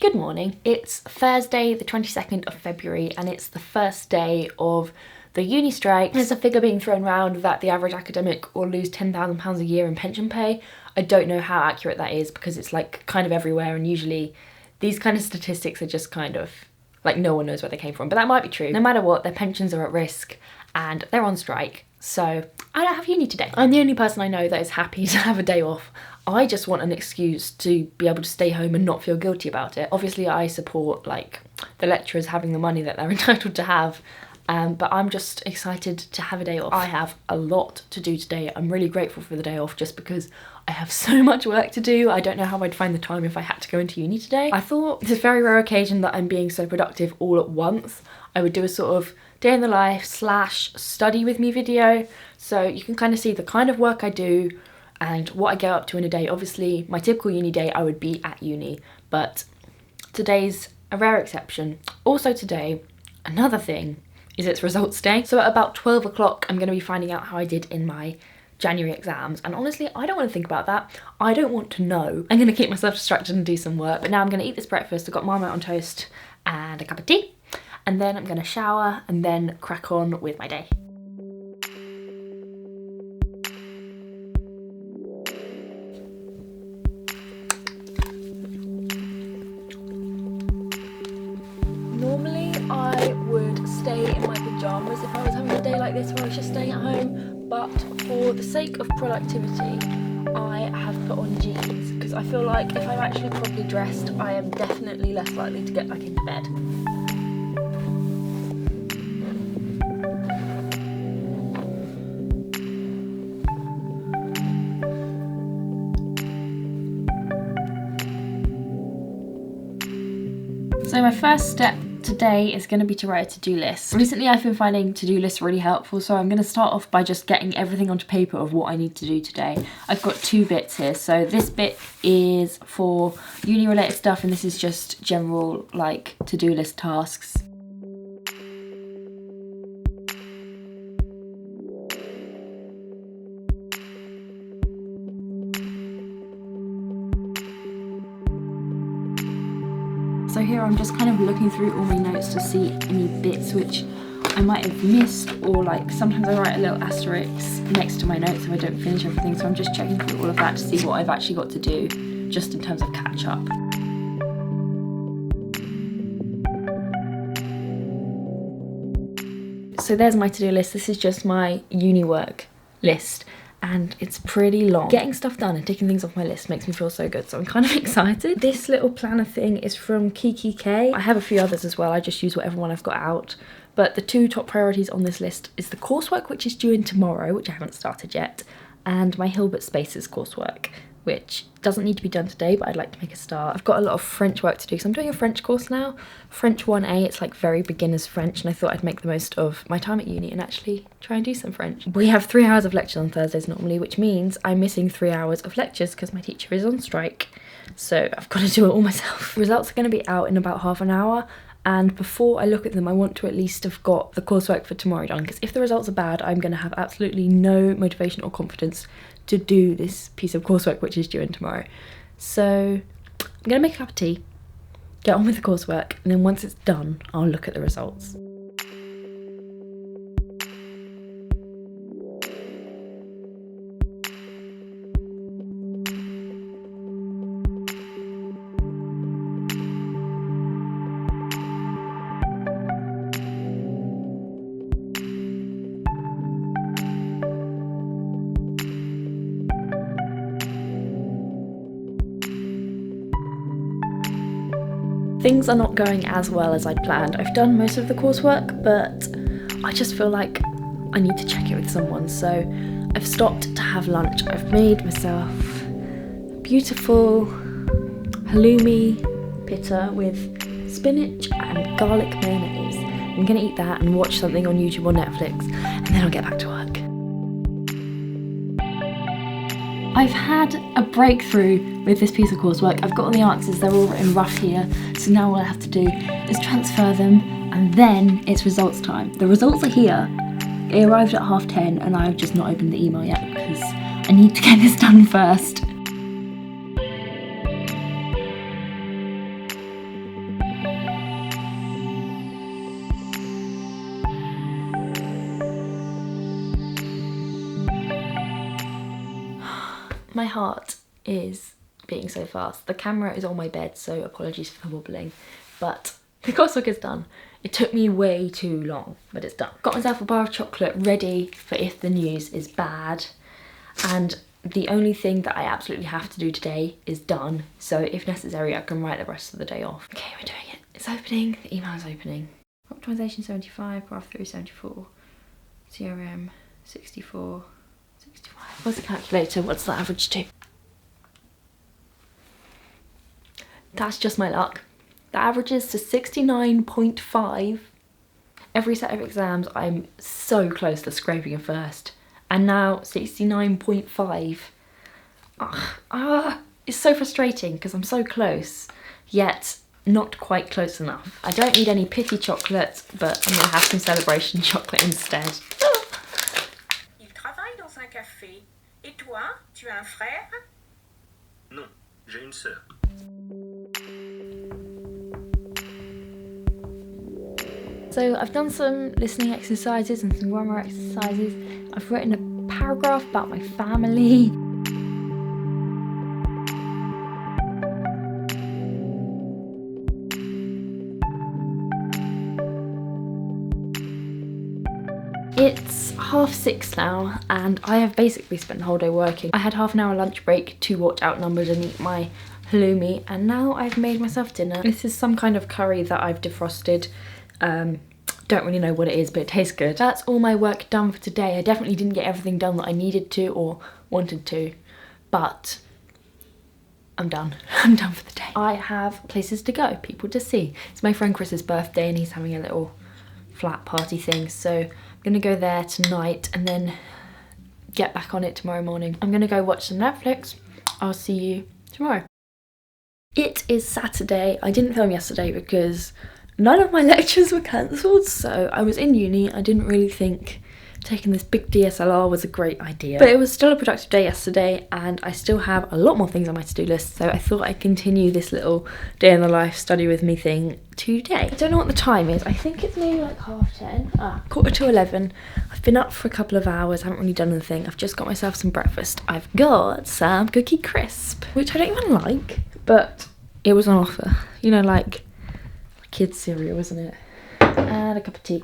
Good morning. It's Thursday the 22nd of February and it's the first day of the uni strike. There's a figure being thrown around that the average academic will lose £10,000 a year in pension pay. I don't know how accurate that is because it's like kind of everywhere, and usually these kind of statistics are just kind of like no one knows where they came from, but that might be true. No matter what, their pensions are at risk and they're on strike. So I don't have uni today. I'm the only person I know that is happy to have a day off. I just want an excuse to be able to stay home and not feel guilty about it. Obviously I support like the lecturers having the money that they're entitled to have, but I'm just excited to have a day off. I have a lot to do today. I'm really grateful for the day off just because I have so much work to do. I don't know how I'd find the time if I had to go into uni today. I thought this very rare occasion that I'm being so productive all at once, I would do a sort of day in the life / study with me video, so you can kind of see the kind of work I do and what I get up to in a day. Obviously my typical uni day I would be at uni, but today's a rare exception. Also today, another thing is it's results day. So at about 12 o'clock I'm going to be finding out how I did in my January exams, and honestly I don't want to think about that. I don't want to know. I'm going to keep myself distracted and do some work, but now I'm going to eat this breakfast. I've got Marmite on toast and a cup of tea, and then I'm going to shower and then crack on with my day. Normally I would stay in my pyjamas if I was having a day like this where I was just staying at home, but for the sake of productivity I have put on jeans because I feel like if I'm actually properly dressed I am definitely less likely to get back into bed. So my first step today is going to be to write a to-do list. Recently I've been finding to-do lists really helpful, so I'm going to start off by just getting everything onto paper of what I need to do today. I've got two bits here. So this bit is for uni related stuff and this is just general like to-do list tasks. So here I'm just kind of looking through all my notes to see any bits which I might have missed, or like sometimes I write a little asterisk next to my notes if I don't finish everything, so I'm just checking through all of that to see what I've actually got to do just in terms of catch up. So there's my to-do list. This is just my uni work list and it's pretty long. Getting stuff done and ticking things off my list makes me feel so good, so I'm kind of excited. This little planner thing is from Kiki K. I have a few others as well, I just use whatever one I've got out. But the two top priorities on this list is the coursework, which is due in tomorrow, which I haven't started yet, and my Hilbert Spaces coursework, which doesn't need to be done today, but I'd like to make a start. I've got a lot of French work to do, so I'm doing a French course now. French 1A, it's like very beginner's French, and I thought I'd make the most of my time at uni and actually try and do some French. We have 3 hours of lectures on Thursdays normally, which means I'm missing 3 hours of lectures because my teacher is on strike. So I've got to do it all myself. Results are going to be out in about half an hour, and before I look at them I want to at least have got the coursework for tomorrow done, because if the results are bad I'm going to have absolutely no motivation or confidence to do this piece of coursework which is due in tomorrow. So I'm going to make a cup of tea, get on with the coursework, and then once it's done I'll look at the results. Things are not going as well as I'd planned. I've done most of the coursework, but I just feel like I need to check it with someone. So I've stopped to have lunch. I've made myself beautiful halloumi pita with spinach and garlic mayonnaise. I'm gonna eat that and watch something on YouTube or Netflix, and then I'll get back to work. I've had a breakthrough with this piece of coursework. I've got all the answers, they're all written rough here, so now all I have to do is transfer them and then it's results time. The results are here. They arrived at 10:30 and I've just not opened the email yet because I need to get this done first. My heart is beating so fast. The camera is on my bed, so apologies for the wobbling, but the coursework is done. It took me way too long, but it's done. Got myself a bar of chocolate ready for if the news is bad, and the only thing that I absolutely have to do today is done, so if necessary I can write the rest of the day off. Okay, we're doing it. It's opening, the email is opening. Optimization 75, graph 3 74, CRM 64, 65. What's the calculator? What's the average to? That's just my luck. The average is to 69.5. Every set of exams I'm so close to scraping a first, and now 69.5. It's so frustrating because I'm so close, yet not quite close enough. I don't need any pity chocolate, but I'm gonna have some celebration chocolate instead. Il travaille dans un café. Et toi, tu as un frère? Non, j'ai une sœur. So I've done some listening exercises and some grammar exercises. I've written a paragraph about my family. It's 6:30 now, and I have basically spent the whole day working. I had half an hour lunch break to watch Outnumbered and eat my halloumi, and now I've made myself dinner. This is some kind of curry that I've defrosted. Don't really know what it is, but it tastes good. That's all my work done for today. I definitely didn't get everything done that I needed to or wanted to, but I'm done. I'm done for the day. I have places to go, people to see. It's my friend Chris's birthday and he's having a little flat party thing, so I'm gonna go there tonight and then get back on it tomorrow morning. I'm gonna go watch some Netflix. I'll see you tomorrow. It is Saturday. I didn't film yesterday because none of my lectures were cancelled, so I was in uni. I didn't really think taking this big DSLR was a great idea. But it was still a productive day yesterday, and I still have a lot more things on my to-do list, so I thought I'd continue this little day in the life study with me thing today. I don't know what the time is. I think it's maybe like 10:30. 11:15. I've been up for a couple of hours, haven't really done anything. I've just got myself some breakfast. I've got some Cookie Crisp, which I don't even like, but it was on offer. You know, like kids cereal, isn't it? And a cup of tea.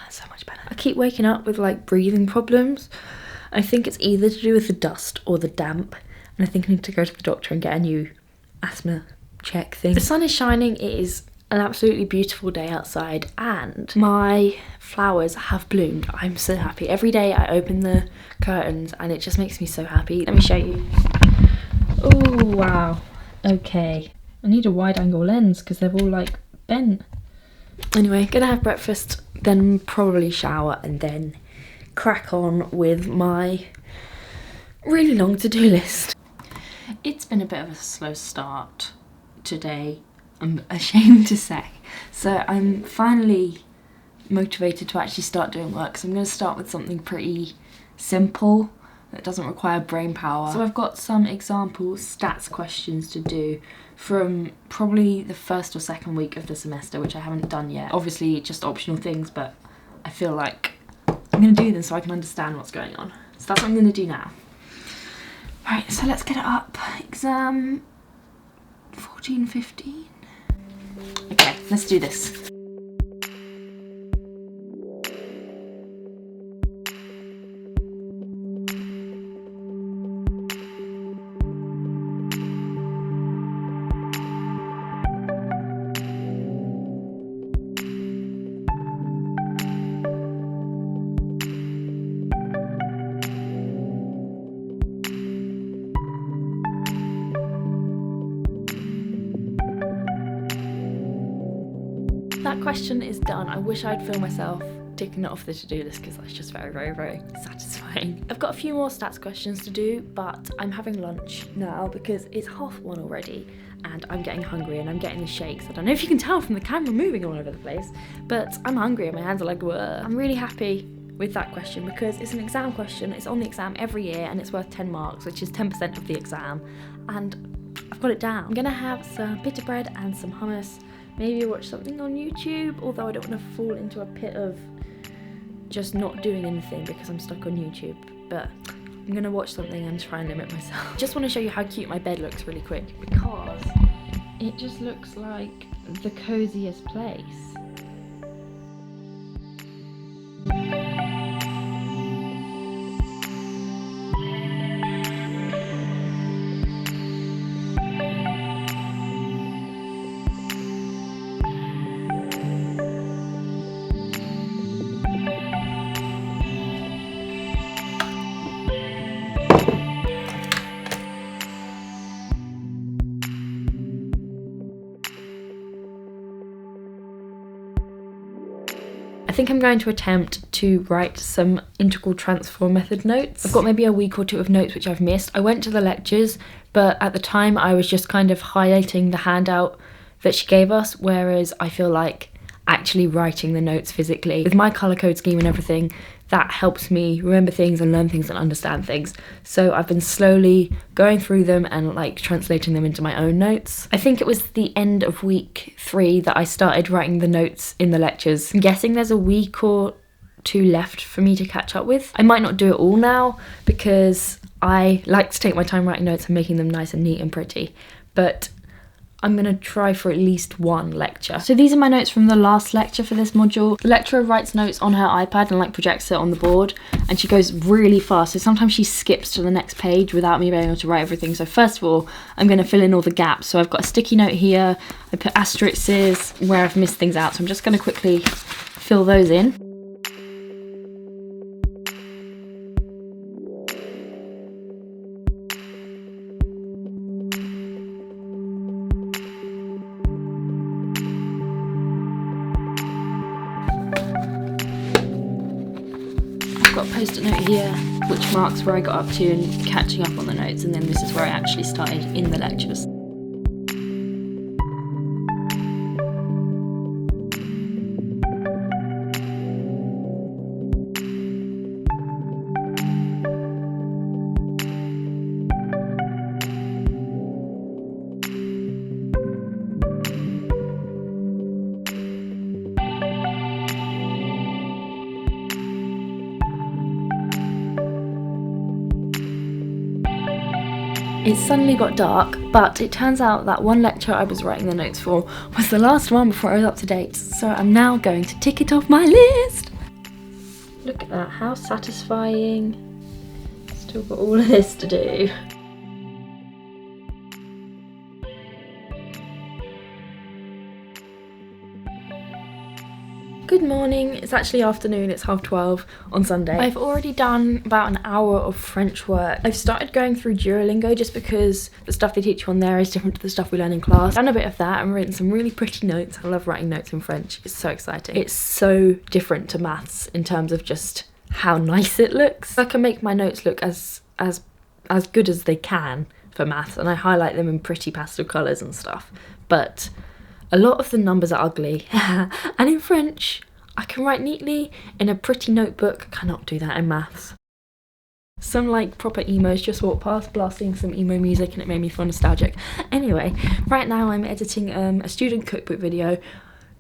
So much better. I keep waking up with like breathing problems. I think it's either to do with the dust or the damp, and I think I need to go to the doctor and get a new asthma check thing. The sun is shining. It is an absolutely beautiful day outside, and my flowers have bloomed. I'm so happy. Every day I open the curtains and it just makes me so happy. Let me show you. Oh wow. Okay. I need a wide angle lens because they've all like bent. Anyway, gonna have breakfast, then probably shower, and then crack on with my really long to-do list. It's been a bit of a slow start today, I'm ashamed to say. So I'm finally motivated to actually start doing work. So I'm gonna start with something pretty simple that doesn't require brain power. So I've got some example stats questions to do from probably the first or second week of the semester, which I haven't done yet. Obviously just optional things, but I feel like I'm gonna do them so I can understand what's going on. So that's what I'm gonna do now. Right, so let's get it up. Exam 14-15. Okay, let's do this. That question is done. I wish I'd film myself ticking it off the to-do list because that's just very, very, very satisfying. I've got a few more stats questions to do, but I'm having lunch now because it's 1:30 already and I'm getting hungry and I'm getting the shakes. I don't know if you can tell from the camera moving all over the place, but I'm hungry and my hands are like, whoa. I'm really happy with that question because it's an exam question. It's on the exam every year and it's worth 10 marks, which is 10% of the exam, and I've got it down. I'm gonna have some pita bread and some hummus. Maybe watch something on YouTube, although I don't want to fall into a pit of just not doing anything because I'm stuck on YouTube. But I'm gonna watch something and try and limit myself. Just want to show you how cute my bed looks really quick, because it just looks like the coziest place. I think I'm going to attempt to write some integral transform method notes. I've got maybe a week or two of notes which I've missed. I went to the lectures, but at the time I was just kind of highlighting the handout that she gave us, whereas I feel like actually writing the notes physically, with my colour code scheme and everything, that helps me remember things and learn things and understand things. So I've been slowly going through them and like translating them into my own notes. I think it was the end of week 3 that I started writing the notes in the lectures. I'm guessing there's a week or 2 left for me to catch up with. I might not do it all now because I like to take my time writing notes and making them nice and neat and pretty, but I'm going to try for at least one lecture. So these are my notes from the last lecture for this module. The lecturer writes notes on her iPad and like projects it on the board, and she goes really fast, so sometimes she skips to the next page without me being able to write everything. So first of all, I'm going to fill in all the gaps. So I've got a sticky note here, I put asterisks where I've missed things out, so I'm just going to quickly fill those in. Got a post-it note here which marks where I got up to and catching up on the notes, and then this is where I actually started in the lectures. It suddenly got dark, but it turns out that one lecture I was writing the notes for was the last one before I was up to date, so I'm now going to tick it off my list. Look at that, how satisfying. Still got all of this to do. Good morning, it's actually afternoon, it's 12:30 on Sunday. I've already done about an hour of French work. I've started going through Duolingo just because the stuff they teach you on there is different to the stuff we learn in class. I've done a bit of that and written some really pretty notes. I love writing notes in French, it's so exciting. It's so different to maths in terms of just how nice it looks. I can make my notes look as good as they can for maths, and I highlight them in pretty pastel colours and stuff, but a lot of the numbers are ugly. And in French, I can write neatly in a pretty notebook. I cannot do that in maths. Some like proper emos just walked past blasting some emo music and it made me feel nostalgic. Anyway, right now I'm editing a student cookbook video.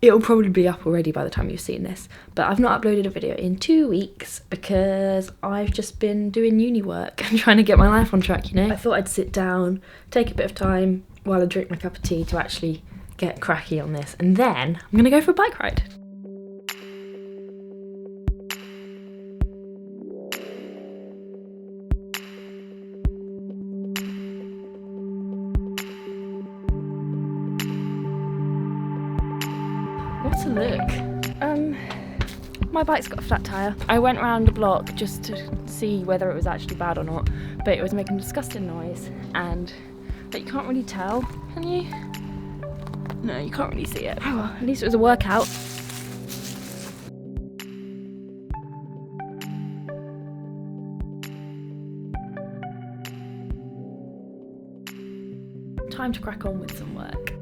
It'll probably be up already by the time you've seen this, but I've not uploaded a video in 2 weeks because I've just been doing uni work and trying to get my life on track, you know? I thought I'd sit down, take a bit of time while I drink my cup of tea to actually get cracky on this, and then I'm gonna go for a bike ride. What a look. My bike's got a flat tyre. I went around the block just to see whether it was actually bad or not, but it was making a disgusting noise, but you can't really tell, can you? No, you can't really see it. Oh, well, at least it was a workout. Time to crack on with some work.